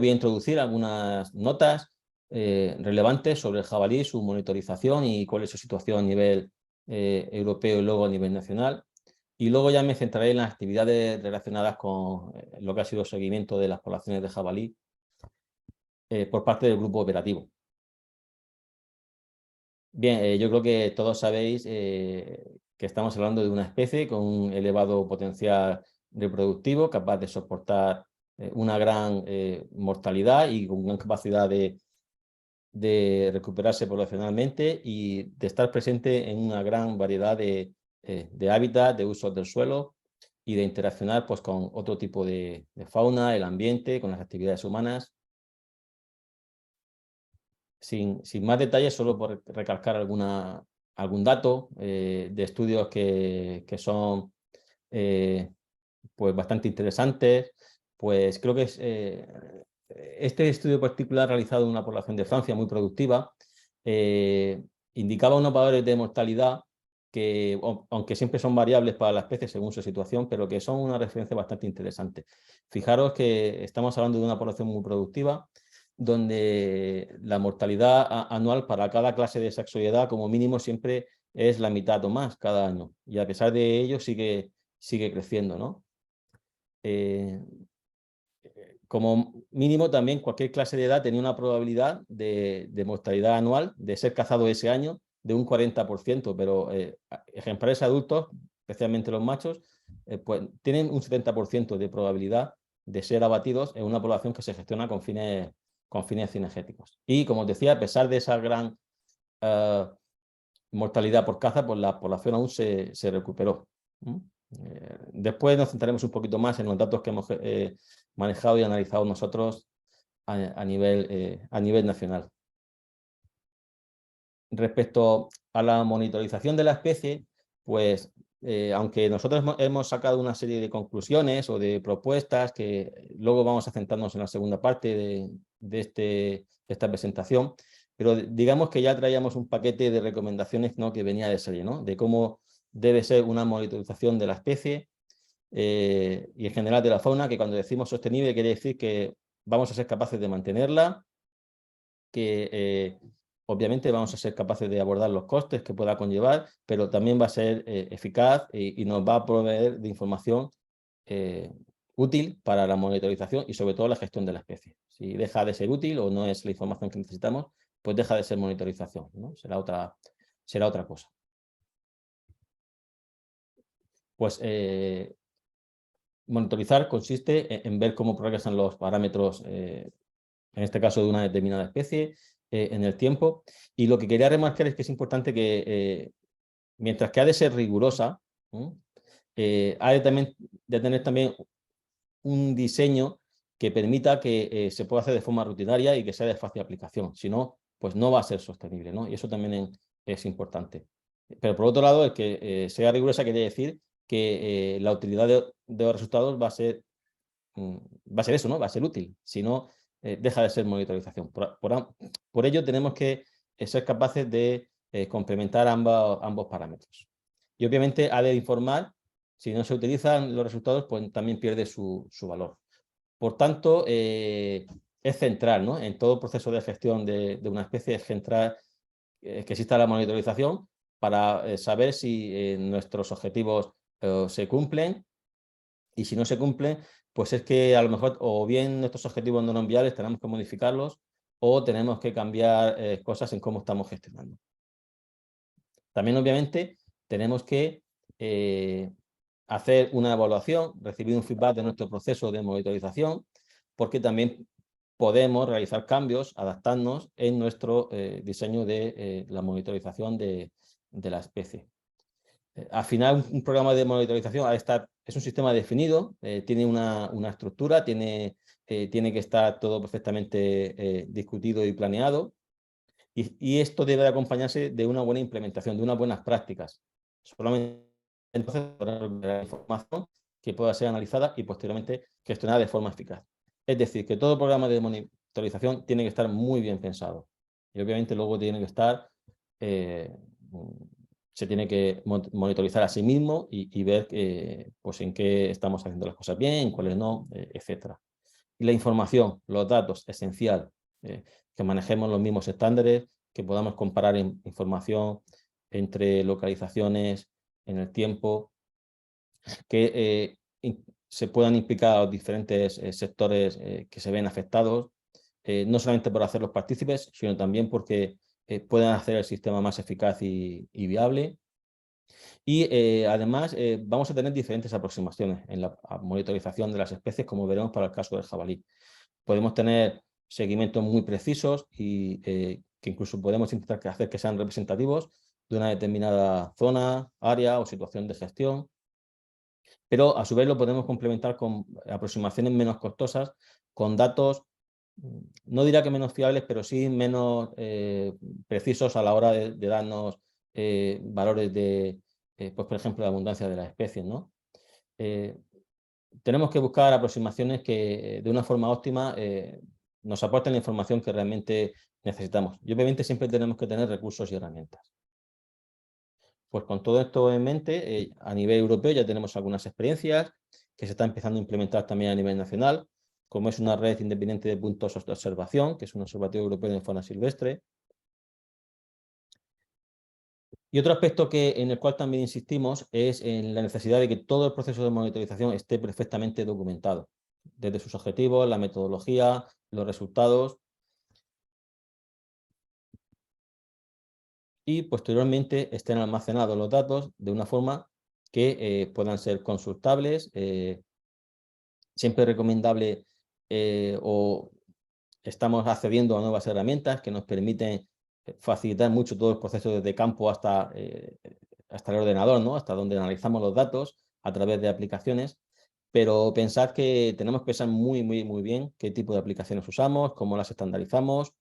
voy a introducir algunas notas relevantes sobre el jabalí, su monitorización y cuál es su situación a nivel europeo y luego a nivel nacional. Y luego ya me centraré en las actividades relacionadas con lo que ha sido el seguimiento de las poblaciones de jabalí por parte del grupo operativo. Bien, yo creo que todos sabéis que estamos hablando de una especie con un elevado potencial reproductivo, capaz de soportar una gran mortalidad y con gran capacidad de recuperarse poblacionalmente y de estar presente en una gran variedad de hábitats, de usos del suelo y de interaccionar pues, con otro tipo de fauna, el ambiente, con las actividades humanas. Sin más detalles, solo por recalcar algún dato de estudios que son pues bastante interesantes, pues creo que es este estudio particular realizado en una población de Francia muy productiva indicaba unos valores de mortalidad que, aunque siempre son variables para la especie según su situación, pero que son una referencia bastante interesante. Fijaros que estamos hablando de una población muy productiva, donde la mortalidad anual para cada clase de sexo y edad como mínimo siempre es la mitad o más cada año, y a pesar de ello sigue creciendo, ¿no? Como mínimo también cualquier clase de edad tenía una probabilidad de mortalidad anual de ser cazado ese año de un 40%, pero ejemplares adultos, especialmente los machos, pues tienen un 70% de probabilidad de ser abatidos en una población que se gestiona con fines cinegéticos. Y como os decía, a pesar de esa gran mortalidad por caza, pues la población aún se recuperó. Después nos centraremos un poquito más en los datos que hemos manejado y analizado nosotros a nivel nacional. Respecto a la monitorización de la especie, pues aunque nosotros hemos sacado una serie de conclusiones o de propuestas que luego vamos a centrarnos en la segunda parte de esta presentación, pero digamos que ya traíamos un paquete de recomendaciones, ¿no?, que venía de serie, ¿no?, de cómo debe ser una monitorización de la especie y en general de la fauna, que cuando decimos sostenible quiere decir que vamos a ser capaces de mantenerla, que obviamente vamos a ser capaces de abordar los costes que pueda conllevar, pero también va a ser eficaz y nos va a proveer de información útil para la monitorización y sobre todo la gestión de la especie. Si deja de ser útil o no es la información que necesitamos, pues deja de ser monitorización, ¿no? Será otra cosa. Pues monitorizar consiste en ver cómo progresan los parámetros, en este caso de una determinada especie, en el tiempo. Y lo que quería remarcar es que es importante que, mientras que ha de ser rigurosa, ha de tener también un diseño que permita que se pueda hacer de forma rutinaria y que sea de fácil aplicación. Si no, pues no va a ser sostenible, ¿no? Y eso también es importante. Pero por otro lado, el que sea rigurosa quiere decir que la utilidad de los resultados va a ser eso, ¿no? Va a ser útil. Si no, deja de ser monitorización. Por ello, tenemos que ser capaces de complementar ambos parámetros. Y obviamente ha de informar, si no se utilizan los resultados, pues también pierde su valor. Por tanto, es central, ¿no?, en todo proceso de gestión de una especie, es central que exista la monitorización para saber si nuestros objetivos se cumplen, y si no se cumplen, pues es que a lo mejor o bien nuestros objetivos no viables tenemos que modificarlos o tenemos que cambiar cosas en cómo estamos gestionando. También, obviamente, tenemos que hacer una evaluación, recibir un feedback de nuestro proceso de monitorización, porque también podemos realizar cambios, adaptarnos en nuestro diseño de la monitorización de la especie. Al final, un programa de monitorización es un sistema definido, tiene una estructura, tiene que estar todo perfectamente discutido y planeado, y esto debe acompañarse de una buena implementación, de unas buenas prácticas. Solamente entonces podrá la información que pueda ser analizada y posteriormente gestionada de forma eficaz. Es decir, que todo programa de monitorización tiene que estar muy bien pensado. Y obviamente luego tiene que estar, se tiene que monitorizar a sí mismo y ver pues en qué estamos haciendo las cosas bien, en cuáles no, etc. Y la información, los datos, esencial, que manejemos los mismos estándares, que podamos comparar información entre localizaciones en el tiempo, que se puedan implicar a los diferentes sectores que se ven afectados, no solamente por hacerlos partícipes, sino también porque puedan hacer el sistema más eficaz y viable. Y además vamos a tener diferentes aproximaciones en la monitorización de las especies, como veremos para el caso del jabalí. Podemos tener seguimientos muy precisos y que incluso podemos intentar hacer que sean representativos de una determinada zona, área o situación de gestión. Pero a su vez lo podemos complementar con aproximaciones menos costosas, con datos, no diría que menos fiables, pero sí menos precisos a la hora de darnos valores de, pues por ejemplo, la abundancia de las especies, ¿no? Tenemos que buscar aproximaciones que de una forma óptima nos aporten la información que realmente necesitamos. Y obviamente siempre tenemos que tener recursos y herramientas. Pues con todo esto en mente, a nivel europeo ya tenemos algunas experiencias que se están empezando a implementar también a nivel nacional, como es una red independiente de puntos de observación, que es un observatorio europeo de fauna silvestre. Y otro aspecto en el cual también insistimos es en la necesidad de que todo el proceso de monitorización esté perfectamente documentado, desde sus objetivos, la metodología, los resultados, y posteriormente estén almacenados los datos de una forma que puedan ser consultables. Siempre es recomendable o estamos accediendo a nuevas herramientas que nos permiten facilitar mucho todo el proceso desde campo hasta el ordenador, ¿no? Hasta donde analizamos los datos a través de aplicaciones. Pero pensad que tenemos que pensar muy bien qué tipo de aplicaciones usamos, cómo las estandarizamos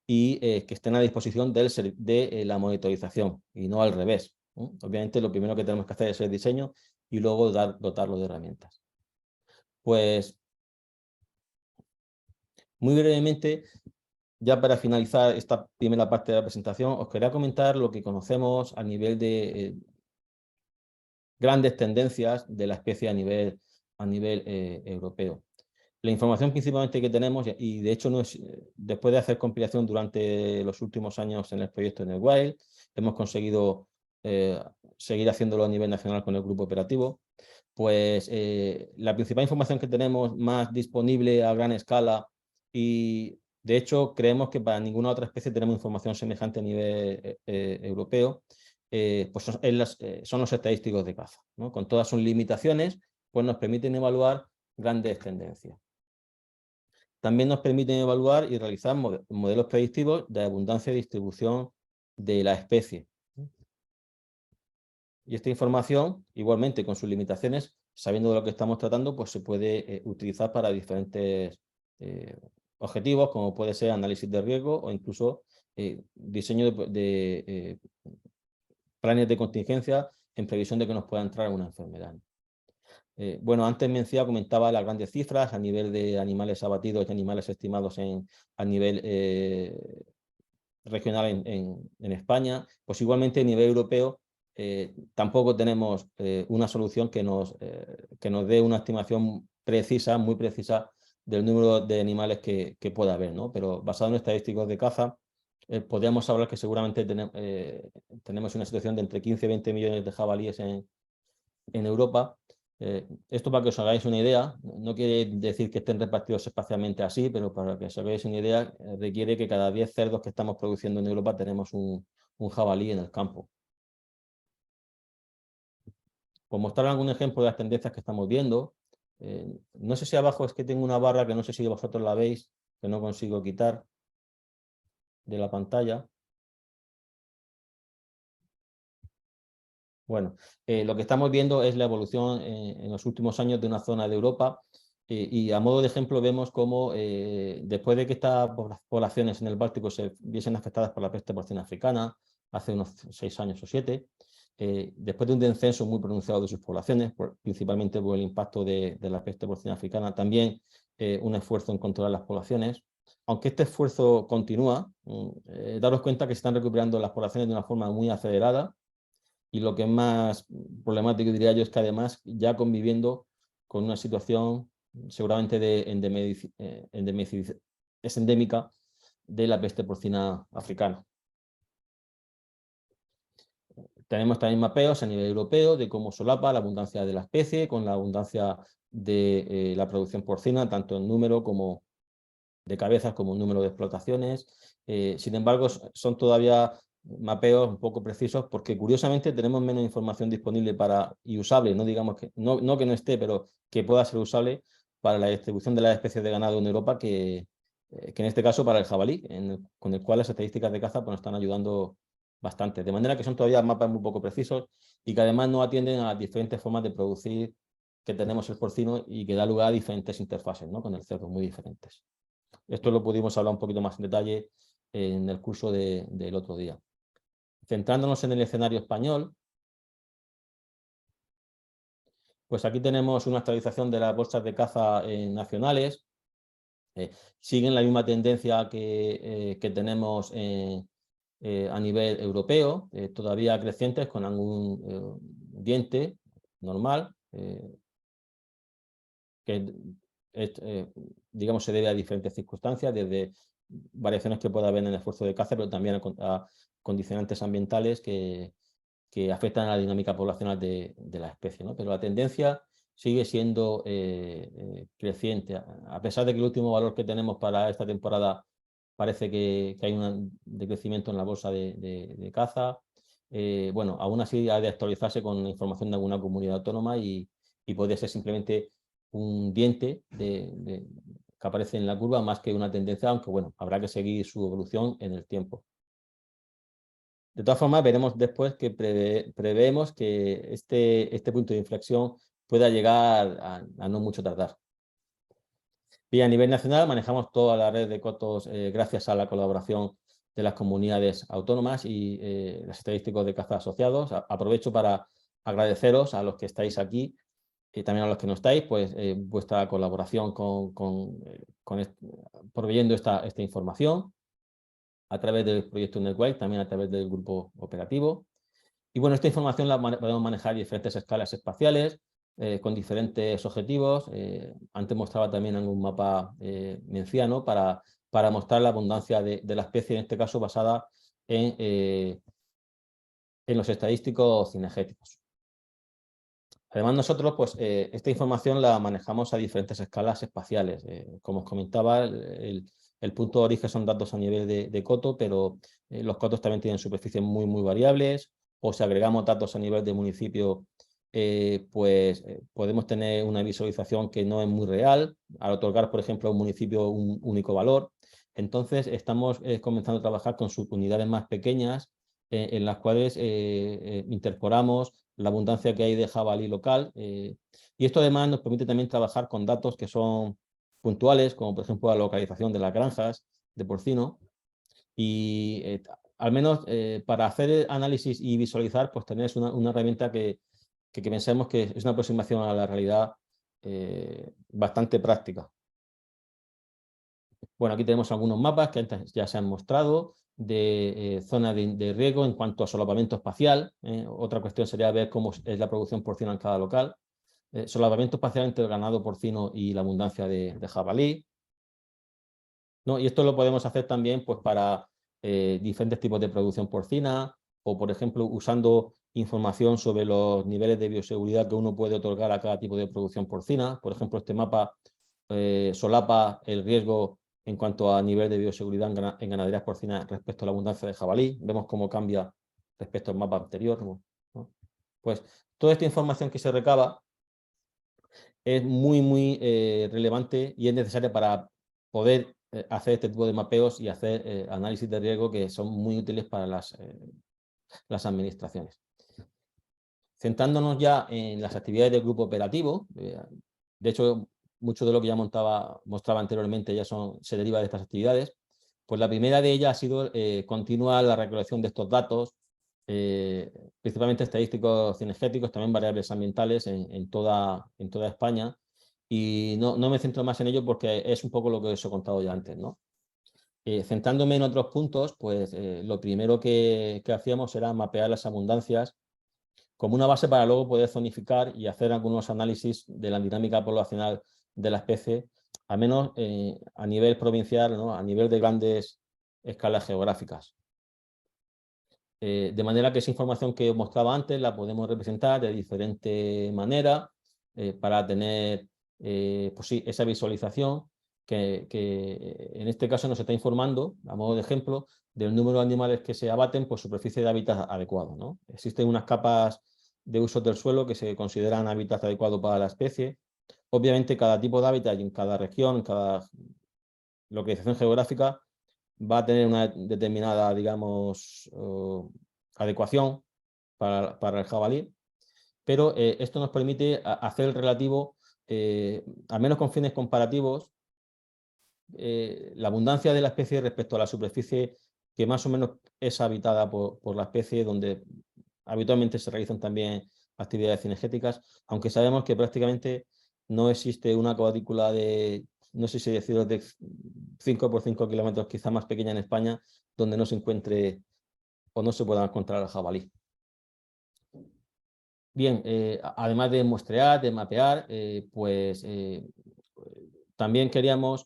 y que estén a disposición de la monitorización y no al revés, ¿no? Obviamente lo primero que tenemos que hacer es el diseño y luego dotarlo de herramientas. Pues muy brevemente, ya para finalizar esta primera parte de la presentación, os quería comentar lo que conocemos a nivel de grandes tendencias de la especie a nivel europeo. La información principalmente que tenemos, y de hecho no es, después de hacer compilación durante los últimos años en el proyecto en el Wild, hemos conseguido seguir haciéndolo a nivel nacional con el grupo operativo. Pues la principal información que tenemos más disponible a gran escala, y de hecho creemos que para ninguna otra especie tenemos información semejante a nivel europeo, pues son los estadísticos de caza, ¿no? Con todas sus limitaciones, pues nos permiten evaluar grandes tendencias. También nos permiten evaluar y realizar modelos predictivos de abundancia y distribución de la especie. Y esta información, igualmente con sus limitaciones, sabiendo de lo que estamos tratando, pues se puede utilizar para diferentes objetivos, como puede ser análisis de riesgo o incluso diseño de planes de contingencia en previsión de que nos pueda entrar una enfermedad. Bueno, antes comentaba las grandes cifras a nivel de animales abatidos y animales estimados a nivel regional en España. Pues igualmente a nivel europeo tampoco tenemos una solución que nos dé una estimación precisa, muy precisa, del número de animales que pueda haber, ¿no? Pero basado en estadísticos de caza, podríamos hablar que seguramente tenemos una situación de entre 15 y 20 millones de jabalíes en Europa. Esto para que os hagáis una idea, no quiere decir que estén repartidos espacialmente así, pero para que os hagáis una idea, requiere que cada 10 cerdos que estamos produciendo en Europa tenemos un jabalí en el campo. Por mostrar algún ejemplo de las tendencias que estamos viendo, no sé si abajo es que tengo una barra que no sé si vosotros la veis, que no consigo quitar de la pantalla. Bueno, lo que estamos viendo es la evolución en los últimos años de una zona de Europa y a modo de ejemplo vemos cómo después de que estas poblaciones en el Báltico se viesen afectadas por la peste porcina africana, hace unos 6 años o 7, después de un descenso muy pronunciado de sus poblaciones, principalmente por el impacto de la peste porcina africana, también un esfuerzo en controlar las poblaciones. Aunque este esfuerzo continúa, daros cuenta que se están recuperando las poblaciones de una forma muy acelerada. Y lo que es más problemático, diría yo, es que además ya conviviendo con una situación seguramente es endémica de la peste porcina africana. Tenemos también mapeos a nivel europeo de cómo solapa la abundancia de la especie con la abundancia de la producción porcina, tanto en número como de cabezas como en número de explotaciones. Sin embargo, son todavía mapeos un poco precisos porque curiosamente tenemos menos información disponible y usable, no digamos que no que no esté, pero que pueda ser usable para la distribución de las especies de ganado en Europa que en este caso para el jabalí, con el cual las estadísticas de caza pues, nos están ayudando bastante. De manera que son todavía mapas muy poco precisos y que además no atienden a las diferentes formas de producir que tenemos el porcino y que da lugar a diferentes interfaces, ¿no? Con el cerdo, muy diferentes. Esto lo pudimos hablar un poquito más en detalle en el curso del otro día. Centrándonos en el escenario español, pues aquí tenemos una actualización de las bolsas de caza nacionales. Siguen la misma tendencia que tenemos a nivel europeo, todavía crecientes con algún diente normal, que digamos se debe a diferentes circunstancias, desde variaciones que pueda haber en el esfuerzo de caza, pero también a condicionantes ambientales que afectan a la dinámica poblacional de la especie, ¿no? Pero la tendencia sigue siendo creciente, a pesar de que el último valor que tenemos para esta temporada parece que hay un decrecimiento en la bolsa de caza. Bueno, aún así ha de actualizarse con información de alguna comunidad autónoma y puede ser simplemente un diente que aparece en la curva más que una tendencia, aunque bueno, habrá que seguir su evolución en el tiempo. De todas formas, veremos después que preveemos que este punto de inflexión pueda llegar a no mucho tardar. Y a nivel nacional manejamos toda la red de cotos gracias a la colaboración de las comunidades autónomas y los estadísticos de caza asociados. Aprovecho para agradeceros a los que estáis aquí y también a los que no estáis, pues vuestra colaboración proveyendo esta información a través del proyecto Network, también a través del grupo operativo. Y bueno, esta información la podemos manejar en diferentes escalas espaciales, con diferentes objetivos. Antes mostraba también en un mapa menciano para mostrar la abundancia de la especie, en este caso basada en los estadísticos cinegéticos. Además, nosotros, pues, esta información la manejamos a diferentes escalas espaciales. Como os comentaba, el punto de origen son datos a nivel de coto, pero los cotos también tienen superficies muy, muy variables. O si agregamos datos a nivel de municipio, pues podemos tener una visualización que no es muy real, al otorgar, por ejemplo, a un municipio un único valor. Entonces, estamos comenzando a trabajar con subunidades más pequeñas, en las cuales incorporamos la abundancia que hay de jabalí local. Y esto además nos permite también trabajar con datos que son puntuales, como por ejemplo la localización de las granjas de porcino. Y al menos para hacer análisis y visualizar, pues tenéis una herramienta que pensemos que es una aproximación a la realidad bastante práctica. Bueno, aquí tenemos algunos mapas que antes ya se han mostrado de zonas de riego en cuanto a solapamiento espacial. Otra cuestión sería ver cómo es la producción porcina en cada local. Solapamiento espacial entre el ganado porcino y la abundancia de jabalí, ¿no? Y esto lo podemos hacer también pues, para diferentes tipos de producción porcina o, por ejemplo, usando información sobre los niveles de bioseguridad que uno puede otorgar a cada tipo de producción porcina. Por ejemplo, este mapa solapa el riesgo en cuanto a nivel de bioseguridad en ganaderías porcinas respecto a la abundancia de jabalí. Vemos cómo cambia respecto al mapa anterior, ¿no? Pues toda esta información que se recaba es muy, muy relevante y es necesaria para poder hacer este tipo de mapeos y hacer análisis de riesgo que son muy útiles para las administraciones. Centrándonos ya en las actividades del grupo operativo, de hecho, mucho de lo que ya mostraba anteriormente ya se deriva de estas actividades. Pues la primera de ellas ha sido continuar la recolección de estos datos, principalmente estadísticos cinegéticos, también variables ambientales en toda España. Y no me centro más en ello porque es un poco lo que os he contado ya antes, ¿no? Centrándome en otros puntos, pues lo primero que hacíamos era mapear las abundancias como una base para luego poder zonificar y hacer algunos análisis de la dinámica poblacional de la especie, al menos a nivel provincial, ¿no? A nivel de grandes escalas geográficas. De manera que esa información que os mostraba antes la podemos representar de diferente manera para tener pues sí, esa visualización que en este caso nos está informando, a modo de ejemplo, del número de animales que se abaten por superficie de hábitat adecuado, ¿no? Existen unas capas de uso del suelo que se consideran hábitat adecuado para la especie. Obviamente cada tipo de hábitat y en cada región, en cada localización geográfica, va a tener una determinada, digamos, adecuación para el jabalí, pero esto nos permite hacer el relativo, al menos con fines comparativos, la abundancia de la especie respecto a la superficie que más o menos es habitada por la especie, donde habitualmente se realizan también actividades cinegéticas, aunque sabemos que prácticamente no existe una cuadrícula de, no sé si decirlo, de 5 por 5 kilómetros, quizá más pequeña en España, donde no se encuentre o no se pueda encontrar el jabalí. Bien, además de muestrear, de mapear, pues también queríamos,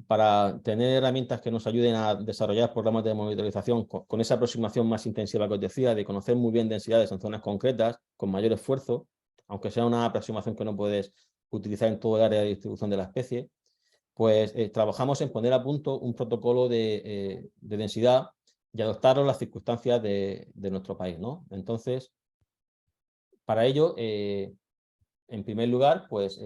para tener herramientas que nos ayuden a desarrollar programas de monitorización con esa aproximación más intensiva que os decía, de conocer muy bien densidades en zonas concretas, con mayor esfuerzo, aunque sea una aproximación que no puedes utilizar en todo el área de distribución de la especie, pues trabajamos en poner a punto un protocolo de densidad y adoptarlo a las circunstancias de nuestro país, ¿no? Entonces, para ello, en primer lugar, pues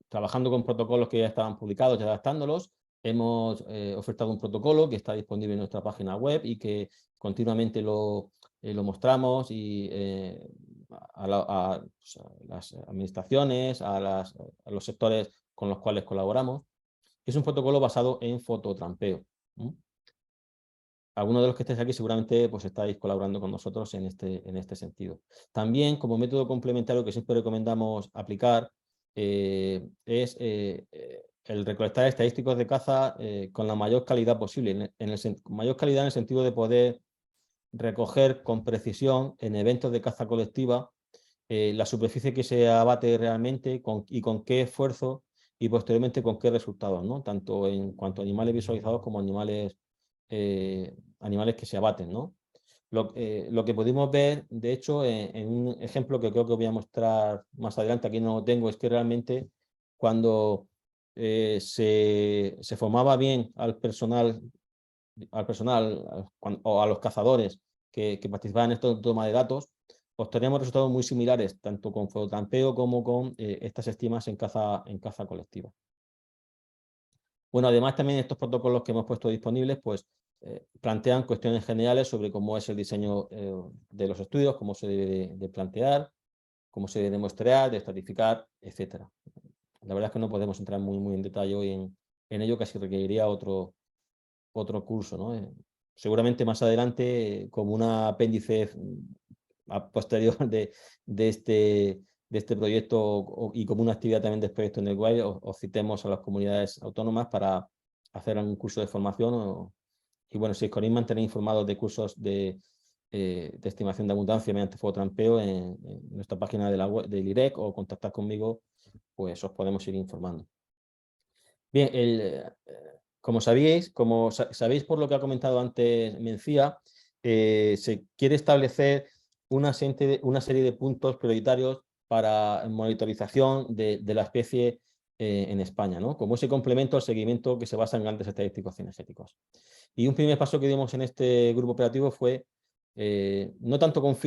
trabajando con protocolos que ya estaban publicados y adaptándolos, hemos ofertado un protocolo que está disponible en nuestra página web y que continuamente lo mostramos y pues, a las administraciones, a los sectores con los cuales colaboramos. Es un protocolo basado en fototrampeo. Algunos de los que estéis aquí seguramente pues estáis colaborando con nosotros en este sentido. También, como método complementario que siempre recomendamos aplicar, es el recolectar estadísticos de caza con la mayor calidad posible, mayor calidad en el sentido de poder recoger con precisión en eventos de caza colectiva la superficie que se abate realmente y con qué esfuerzo y posteriormente con qué resultados, ¿no? Tanto en cuanto a animales visualizados como animales que se abaten, ¿no? Lo que pudimos ver, de hecho, en un ejemplo que creo que voy a mostrar más adelante, aquí no lo tengo, es que realmente cuando se formaba bien al personal o a los cazadores que participaban en esta toma de datos, obteníamos resultados muy similares, tanto con fototrampeo como con estas estimas en caza colectiva. Bueno, además también estos protocolos que hemos puesto disponibles, pues plantean cuestiones generales sobre cómo es el diseño de los estudios, cómo se debe de plantear, cómo se debe de muestrear, de estratificar, etc. La verdad es que no podemos entrar muy en detalle hoy en ello, casi requeriría otro curso, ¿no? Seguramente más adelante, como un apéndice a posterior de este proyecto y como una actividad también de proyecto en el Wild, os citemos a las comunidades autónomas para hacer un curso de formación. Y bueno, si os queréis mantener informados de cursos de estimación de abundancia mediante fototrampeo en nuestra página de la web del IREC o contactar conmigo, pues os podemos ir informando. Bien, como sabéis por lo que ha comentado antes Mencía, se quiere establecer una serie de puntos prioritarios para monitorización de la especie en España, ¿no? Como ese complemento al seguimiento que se basa en grandes estadísticos cinegéticos. Y un primer paso que dimos en este grupo operativo fue, no tanto con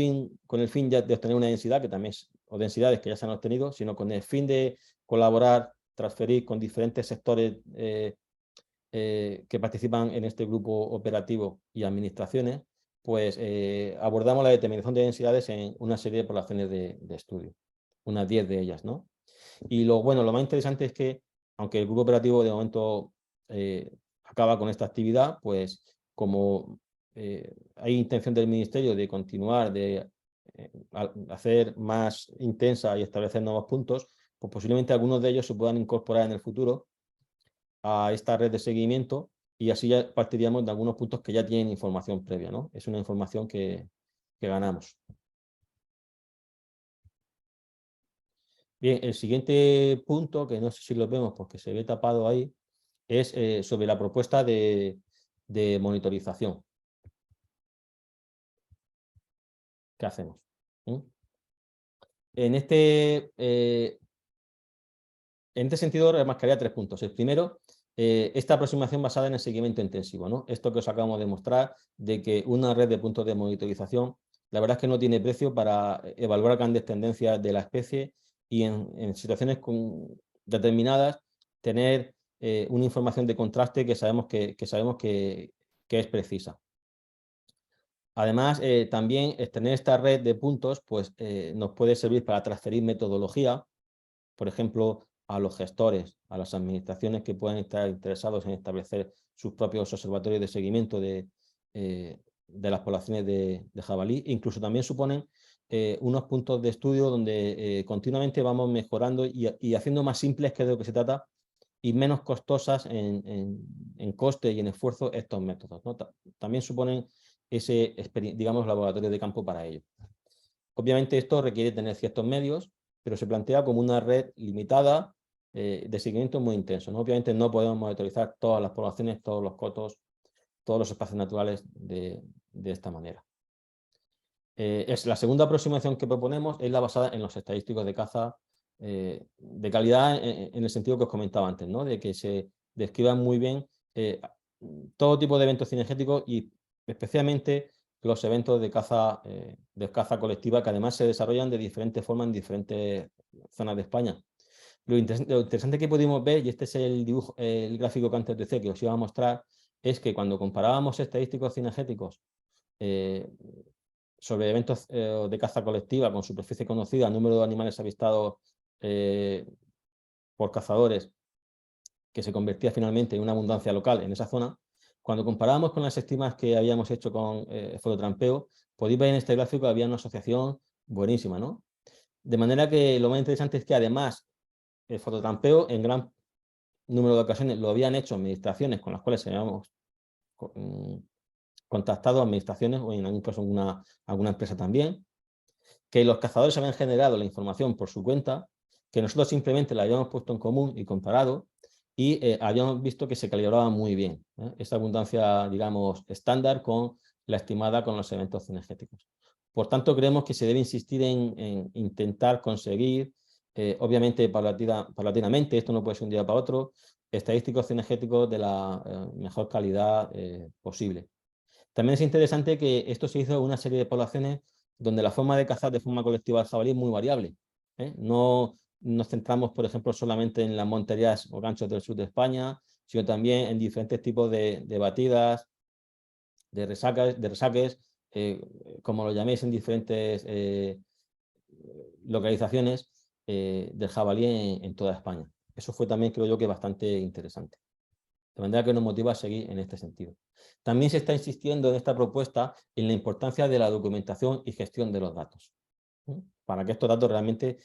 el fin de obtener una densidad, que también o densidades que ya se han obtenido, sino con el fin de colaborar, transferir con diferentes sectores que participan en este grupo operativo y administraciones, pues abordamos la determinación de densidades en una serie de poblaciones de estudio, unas 10 de ellas, ¿no? Y lo más interesante es que, aunque el grupo operativo de momento acaba con esta actividad, pues como hay intención del Ministerio de continuar, de hacer más intensa y establecer nuevos puntos, pues posiblemente algunos de ellos se puedan incorporar en el futuro a esta red de seguimiento y así ya partiríamos de algunos puntos que ya tienen información previa, ¿no? Es una información que ganamos. Bien, el siguiente punto, que no sé si lo vemos porque se ve tapado ahí, es sobre la propuesta de monitorización. ¿Qué hacemos? ¿Mm? En este sentido, remarcaría 3 puntos. El primero, esta aproximación basada en el seguimiento intensivo, ¿no? Esto que os acabamos de mostrar, de que una red de puntos de monitorización, la verdad es que no tiene precio para evaluar grandes tendencias de la especie y en situaciones determinadas tener una información de contraste que sabemos que es precisa. Además, también tener esta red de puntos pues, nos puede servir para transferir metodología, por ejemplo, a los gestores, a las administraciones que puedan estar interesados en establecer sus propios observatorios de seguimiento de las poblaciones de jabalí. Incluso también suponen unos puntos de estudio donde continuamente vamos mejorando y haciendo más simples, que es de lo que se trata, y menos costosas en coste y en esfuerzo estos métodos, ¿no? También suponen ese, digamos, laboratorio de campo para ello. Obviamente esto requiere tener ciertos medios, pero se plantea como una red limitada de seguimiento muy intenso, ¿no? Obviamente no podemos monitorizar todas las poblaciones, todos los cotos, todos los espacios naturales de esta manera. Es la segunda aproximación que proponemos, es la basada en los estadísticos de caza de calidad en el sentido que os comentaba antes, ¿no? De que se describan muy bien todo tipo de eventos cinegéticos y especialmente los eventos de caza colectiva, que además se desarrollan de diferentes formas en diferentes zonas de España. Lo interesante que pudimos ver, y este es el dibujo, el gráfico que antes decía que os iba a mostrar, es que cuando comparábamos estadísticos cinegéticos sobre eventos de caza colectiva con superficie conocida, número de animales avistados por cazadores, que se convertía finalmente en una abundancia local en esa zona, cuando comparábamos con las estimas que habíamos hecho con fototrampeo, podéis ver en este gráfico que había una asociación buenísima, ¿no? De manera que lo más interesante es que además el fototrampeo en gran número de ocasiones lo habían hecho administraciones con las cuales habíamos contactado, administraciones o en algún caso alguna empresa también, que los cazadores habían generado la información por su cuenta, que nosotros simplemente la habíamos puesto en común y comparado, y habíamos visto que se calibraba muy bien esta abundancia, digamos, estándar con la estimada con los eventos cinegéticos. Por tanto, creemos que se debe insistir en intentar conseguir, obviamente paulatinamente, esto no puede ser un día para otro, estadísticos cinegéticos de la mejor calidad posible. También es interesante que esto se hizo en una serie de poblaciones donde la forma de cazar de forma colectiva al jabalí es muy variable. No nos centramos, por ejemplo, solamente en las monterías o ganchos del sur de España, sino también en diferentes tipos de batidas, de resaques, como lo llaméis en diferentes localizaciones del jabalí en toda España. Eso fue también, creo yo, que bastante interesante. De manera que nos motiva a seguir en este sentido. También se está insistiendo en esta propuesta en la importancia de la documentación y gestión de los datos, ¿no? Para que estos datos realmente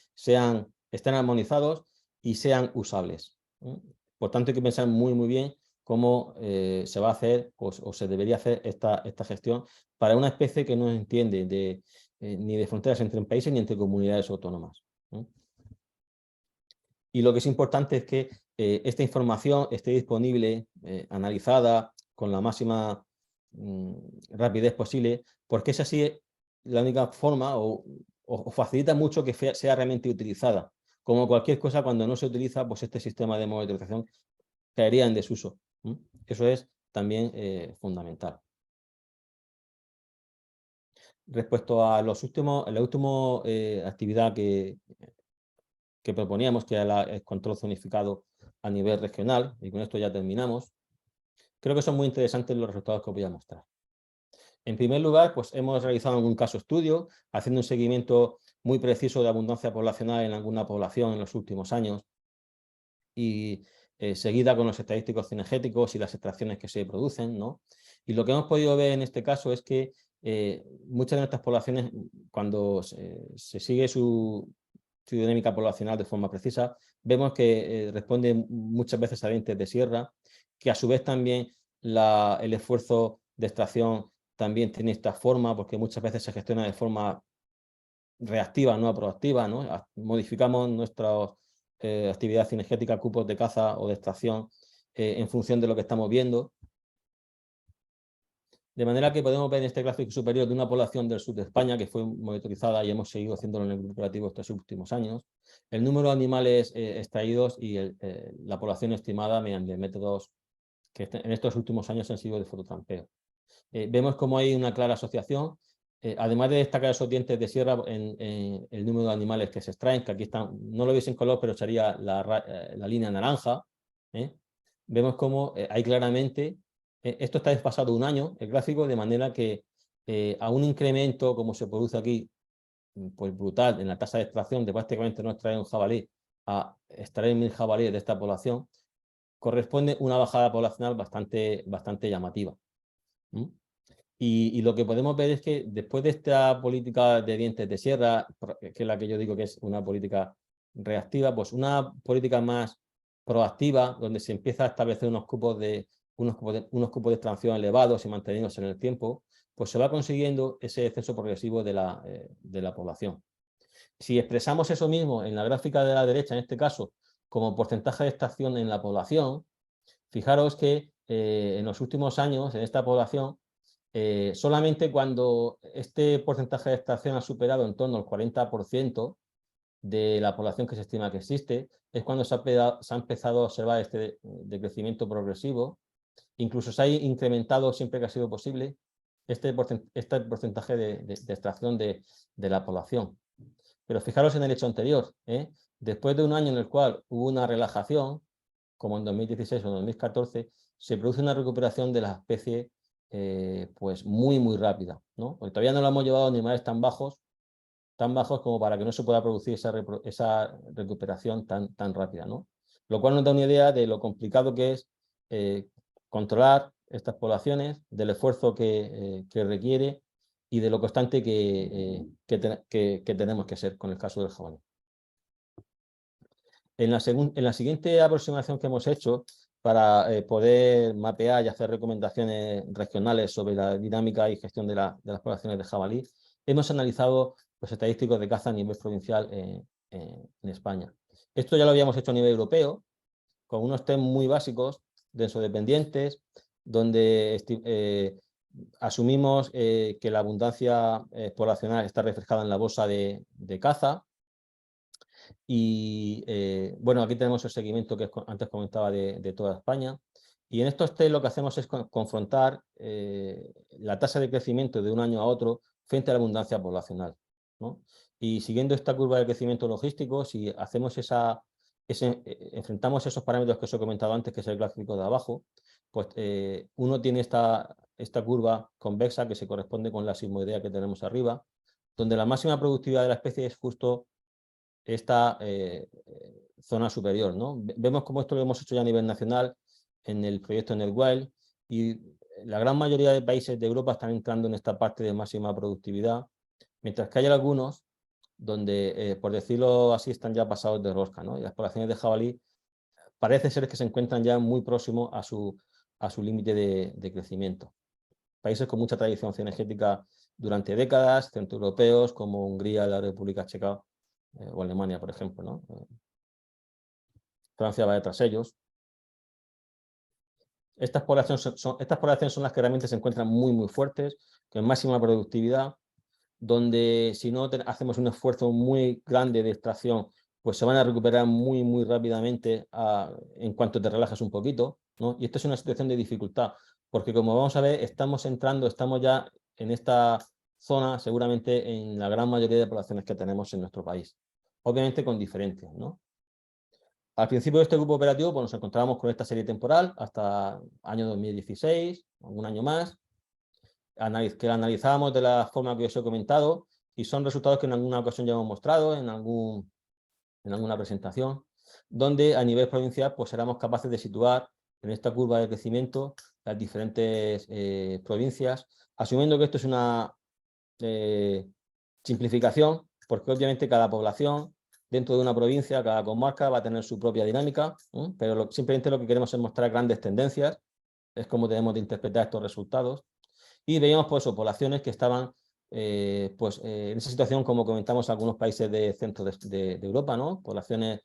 estén armonizados y sean usables, ¿no? Por tanto, hay que pensar muy bien cómo se va a hacer o se debería hacer esta gestión para una especie que no entiende ni de fronteras entre países ni entre comunidades autónomas, ¿no? Y lo que es importante es que esta información esté disponible, analizada con la máxima rapidez posible, porque es así la única forma o facilita mucho que sea realmente utilizada. Como cualquier cosa, cuando no se utiliza, pues este sistema de monitorización caería en desuso. Eso es también fundamental. Respecto a la última actividad que proponíamos, que era el control zonificado a nivel regional, y con esto ya terminamos, creo que son muy interesantes los resultados que os voy a mostrar. En primer lugar, pues hemos realizado un caso estudio, haciendo un seguimiento muy preciso de abundancia poblacional en alguna población en los últimos años, y seguida con los estadísticos cinegéticos y las extracciones que se producen, ¿no? Y lo que hemos podido ver en este caso es que muchas de nuestras poblaciones, cuando se sigue su dinámica poblacional de forma precisa, vemos que responde muchas veces a dientes de sierra, que a su vez también el esfuerzo de extracción también tiene esta forma, porque muchas veces se gestiona de forma reactiva, no proactiva, ¿no? Modificamos nuestra actividad cinegética, cupos de caza o de extracción en función de lo que estamos viendo. De manera que podemos ver en este gráfico superior de una población del sur de España que fue monitorizada y hemos seguido haciéndolo en el grupo operativo estos últimos años, el número de animales extraídos y la población estimada mediante métodos que en estos últimos años han sido de fototrampeo. Vemos cómo hay una clara asociación, además de destacar esos dientes de sierra en el número de animales que se extraen, que aquí están, no lo veis en color, pero sería la línea naranja. Vemos cómo hay claramente, esto está desfasado un año, el gráfico, de manera que a un incremento como se produce aquí, pues brutal en la tasa de extracción de prácticamente no extraer un jabalí a extraer 1000 jabalíes de esta población, corresponde una bajada poblacional bastante llamativa. Y lo que podemos ver es que después de esta política de dientes de sierra, que es la que yo digo que es una política reactiva, pues una política más proactiva, donde se empieza a establecer unos cupos de extracción elevados y mantenidos en el tiempo, pues se va consiguiendo ese descenso progresivo de la población. Si expresamos eso mismo en la gráfica de la derecha, en este caso, como porcentaje de extracción en la población, fijaros que en los últimos años, en esta población, solamente cuando este porcentaje de extracción ha superado en torno al 40% de la población que se estima que existe, es cuando se ha empezado a observar este decrecimiento progresivo. Incluso se ha incrementado siempre que ha sido posible este porcentaje de extracción de la población. Pero fijaros en el hecho anterior, después de un año en el cual hubo una relajación, como en 2016 o 2014, se produce una recuperación de la especie pues muy rápida, ¿no? Porque todavía no lo hemos llevado a animales tan bajos como para que no se pueda producir esa recuperación tan rápida, ¿no? Lo cual nos da una idea de lo complicado que es controlar estas poblaciones, del esfuerzo que requiere y de lo constante que tenemos que ser con el caso del jabalí. En la siguiente aproximación que hemos hecho para poder mapear y hacer recomendaciones regionales sobre la dinámica y gestión de las poblaciones de jabalí, hemos analizado los estadísticos de caza a nivel provincial en España. Esto ya lo habíamos hecho a nivel europeo, con unos test muy básicos, densodependientes, donde asumimos que la abundancia poblacional está reflejada en la bolsa de caza. Y bueno, aquí tenemos el seguimiento que antes comentaba de toda España. Y en estos test lo que hacemos es confrontar la tasa de crecimiento de un año a otro frente a la abundancia poblacional, ¿no? Y siguiendo esta curva de crecimiento logístico, si hacemos enfrentamos esos parámetros que os he comentado antes, que es el gráfico de abajo, pues uno tiene esta curva convexa que se corresponde con la sismoidea que tenemos arriba, donde la máxima productividad de la especie es justo esta zona superior, ¿no? Vemos cómo esto lo hemos hecho ya a nivel nacional en el proyecto NetWild y la gran mayoría de países de Europa están entrando en esta parte de máxima productividad, mientras que hay algunos donde, por decirlo así, están ya pasados de rosca, ¿no? Y las poblaciones de jabalí parece ser que se encuentran ya muy próximos a su límite de crecimiento. Países con mucha tradición cinegética durante décadas, centroeuropeos como Hungría, la República Checa, o Alemania, por ejemplo, ¿no? Francia va detrás de ellos. Estas poblaciones son las que realmente se encuentran muy fuertes, con máxima productividad, donde si no hacemos un esfuerzo muy grande de extracción, pues se van a recuperar muy rápidamente en cuanto te relajas un poquito, ¿no? Y esto es una situación de dificultad, porque como vamos a ver, estamos ya en esta zona, seguramente en la gran mayoría de poblaciones que tenemos en nuestro país. Obviamente con diferencias, ¿no? Al principio de este grupo operativo pues nos encontrábamos con esta serie temporal hasta año 2016, un año más, que la analizábamos de la forma que os he comentado y son resultados que en alguna ocasión ya hemos mostrado en alguna presentación, donde a nivel provincial pues éramos capaces de situar en esta curva de crecimiento las diferentes provincias, asumiendo que esto es una simplificación, porque obviamente cada población dentro de una provincia, cada comarca va a tener su propia dinámica, pero simplemente lo que queremos es mostrar grandes tendencias, es como debemos de interpretar estos resultados. Y veíamos pues poblaciones que estaban en esa situación, como comentamos, algunos países de centro de Europa, ¿no? Poblaciones,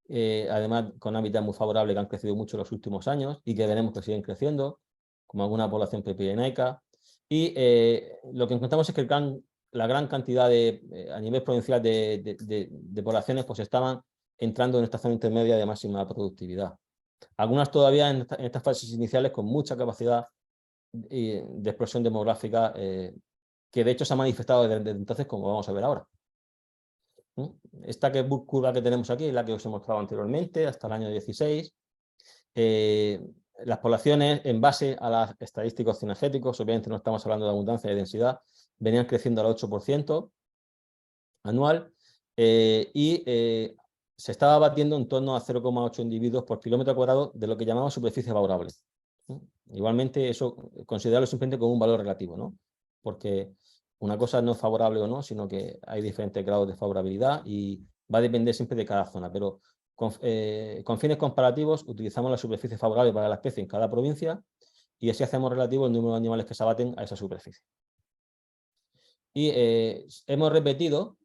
además, con hábitat muy favorable que han crecido mucho en los últimos años y que veremos que siguen creciendo, como alguna población pirenaica. Y lo que encontramos es que la gran cantidad a nivel provincial de poblaciones pues estaban entrando en esta zona intermedia de máxima productividad. Algunas todavía en estas fases iniciales con mucha capacidad de explosión demográfica, que de hecho se ha manifestado desde entonces, como vamos a ver ahora. Esta curva que tenemos aquí es la que os he mostrado anteriormente, hasta el año 16. Las poblaciones, en base a las estadísticos cinegéticos, obviamente no estamos hablando de abundancia y densidad, venían creciendo al 8% anual se estaba batiendo en torno a 0,8 individuos por kilómetro cuadrado de lo que llamamos superficie favorable. Igualmente, eso considerarlo simplemente como un valor relativo, ¿no? Porque una cosa no es favorable o no, sino que hay diferentes grados de favorabilidad y va a depender siempre de cada zona. Pero con fines comparativos utilizamos la superficie favorable para la especie en cada provincia y así hacemos relativo el número de animales que se abaten a esa superficie. Y hemos repetido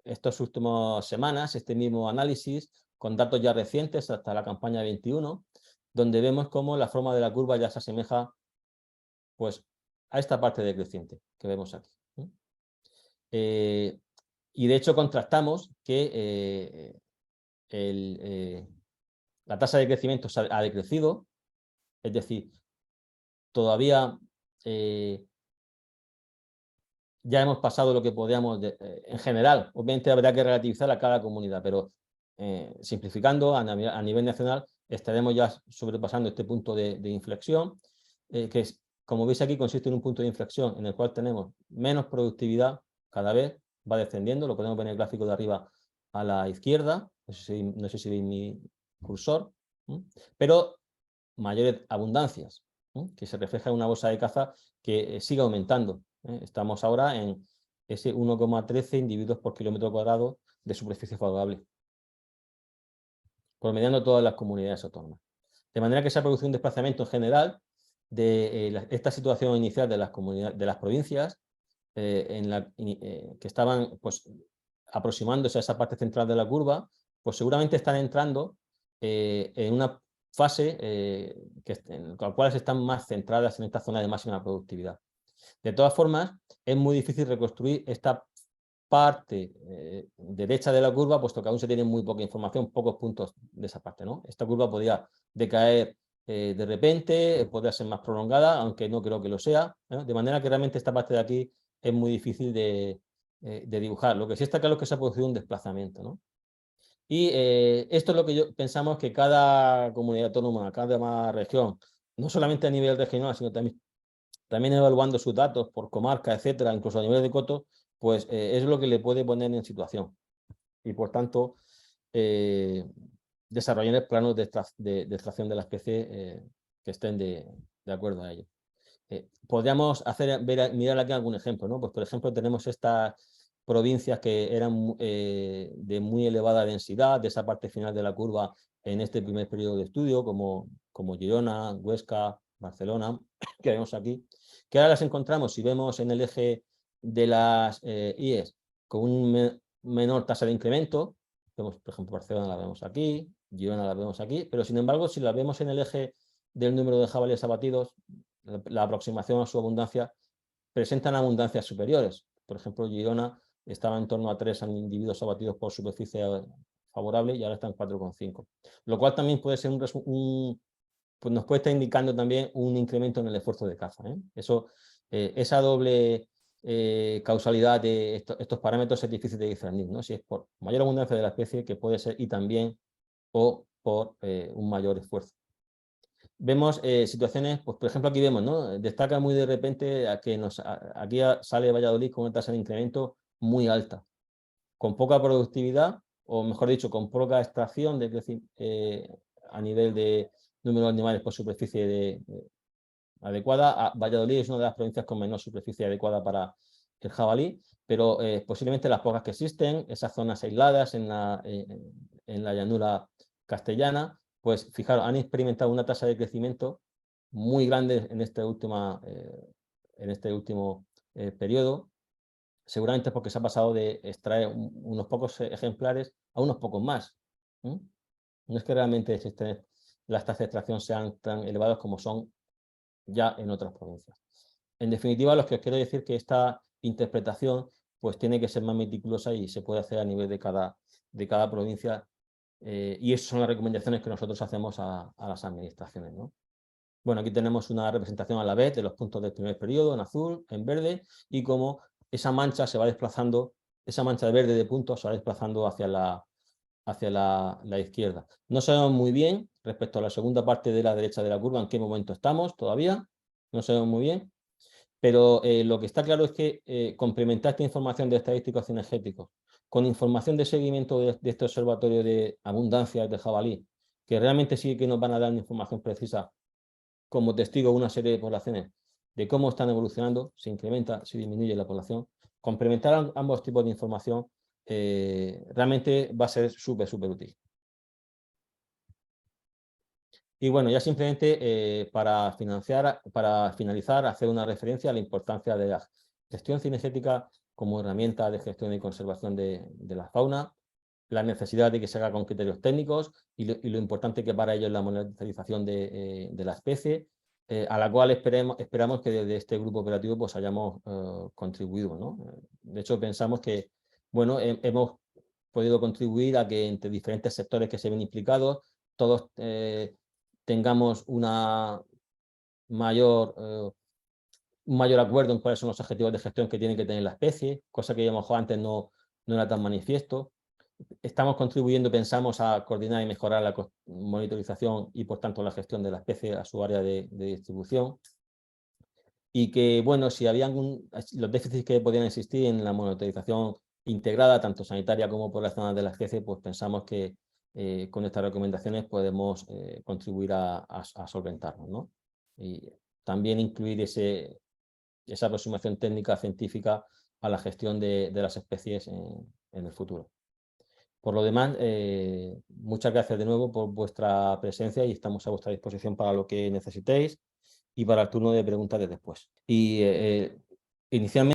estas últimas semanas este mismo análisis con datos ya recientes hasta la campaña 21, donde vemos cómo la forma de la curva ya se asemeja pues, a esta parte decreciente que vemos aquí. Y de hecho contrastamos que la tasa de crecimiento ha decrecido, es decir, todavía ya hemos pasado lo que podíamos, en general, obviamente habrá que relativizar a cada comunidad, pero simplificando a nivel nacional estaremos ya sobrepasando este punto de inflexión, que es, como veis aquí, consiste en un punto de inflexión en el cual tenemos menos productividad cada vez, va descendiendo, lo podemos ver en el gráfico de arriba a la izquierda, no sé si veis mi cursor, pero mayores abundancias, que se refleja en una bolsa de caza que sigue aumentando. Estamos ahora en ese 1,13 individuos por kilómetro cuadrado de superficie favorable, promediando todas las comunidades autónomas. De manera que se ha producido un desplazamiento en general de esta situación inicial de las provincias que estaban pues, aproximándose a esa parte central de la curva, pues seguramente están entrando en una fase en la cual están más centradas en esta zona de máxima productividad. De todas formas, es muy difícil reconstruir esta parte derecha de la curva, puesto que aún se tiene muy poca información, pocos puntos de esa parte, ¿no? Esta curva podría decaer de repente, podría ser más prolongada, aunque no creo que lo sea, ¿no? De manera que realmente esta parte de aquí es muy difícil de dibujar. Lo que sí está claro es que se ha producido un desplazamiento, ¿no? Y esto es lo que pensamos que cada comunidad autónoma, cada región, no solamente a nivel regional, sino también evaluando sus datos por comarca, etcétera, incluso a nivel de coto, pues es lo que le puede poner en situación. Y por tanto, desarrollar planos de extracción de la especie que estén de acuerdo a ello. Podríamos mirar aquí algún ejemplo, ¿no? Pues por ejemplo tenemos estas provincias que eran de muy elevada densidad, de esa parte final de la curva en este primer periodo de estudio, como Girona, Huesca, Barcelona, que vemos aquí, que ahora las encontramos, si vemos en el eje de las IES, con un menor tasa de incremento, vemos, por ejemplo, Barcelona la vemos aquí, Girona la vemos aquí, pero sin embargo, si la vemos en el eje del número de jabalíes abatidos, la aproximación a su abundancia, presentan abundancias superiores. Por ejemplo, Girona estaba en torno a 3 individuos abatidos por superficie favorable y ahora está en 4,5. Lo cual también puede ser pues nos puede estar indicando también un incremento en el esfuerzo de caza. Esa doble causalidad de estos parámetros es difícil de discernir, ¿no? Si es por mayor abundancia de la especie, que puede ser, y también o por un mayor esfuerzo. Vemos situaciones, pues por ejemplo aquí vemos, ¿no? Destaca muy de repente aquí sale Valladolid con una tasa de incremento muy alta, con poca productividad, o mejor dicho, con poca extracción a nivel de número de animales por superficie adecuada. Valladolid es una de las provincias con menor superficie adecuada para el jabalí, pero posiblemente las pocas que existen, esas zonas aisladas en la llanura castellana, pues fijaros, han experimentado una tasa de crecimiento muy grande en este último periodo, seguramente porque se ha pasado de extraer unos pocos ejemplares a unos pocos más. No es que realmente las tasas de extracción sean tan elevadas como son ya en otras provincias. En definitiva, lo que os quiero decir es que esta interpretación pues tiene que ser más meticulosa y se puede hacer a nivel de cada provincia, y esas son las recomendaciones que nosotros hacemos a las administraciones, ¿no? Bueno, aquí tenemos una representación a la vez de los puntos del primer periodo, en azul, en verde, y cómo esa mancha se va desplazando, esa mancha de verde de puntos se va desplazando hacia la izquierda. No sabemos muy bien, respecto a la segunda parte de la derecha de la curva, en qué momento estamos todavía, no sabemos muy bien, pero lo que está claro es que complementar esta información de estadísticos cinegéticos con información de seguimiento de este observatorio de abundancia de jabalí, que realmente sí que nos van a dar información precisa como testigo una serie de poblaciones de cómo están evolucionando, se incrementa, se disminuye la población. Complementar ambos tipos de información realmente va a ser súper útil. Y bueno, ya simplemente para finalizar, hacer una referencia a la importancia de la gestión cinegética como herramienta de gestión y conservación de la fauna, la necesidad de que se haga con criterios técnicos y lo importante que para ello es la monitorización de la especie, a la cual esperamos que desde este grupo operativo pues hayamos contribuido, ¿no? De hecho, pensamos que bueno, hemos podido contribuir a que entre diferentes sectores que se ven implicados, todos tengamos un mayor acuerdo en cuáles son los objetivos de gestión que tiene que tener la especie, cosa que a lo mejor antes no era tan manifiesto. Estamos contribuyendo, pensamos, a coordinar y mejorar la monitorización y, por tanto, la gestión de la especie a su área de distribución. Y que, bueno, si había los déficits que podían existir en la monitorización integrada, tanto sanitaria como poblacional de la especie, pues pensamos que con estas recomendaciones podemos contribuir a solventarlos, ¿no? Y también incluir esa aproximación técnica científica a la gestión de las especies en el futuro. Por lo demás, muchas gracias de nuevo por vuestra presencia y estamos a vuestra disposición para lo que necesitéis y para el turno de preguntas de después. Y inicialmente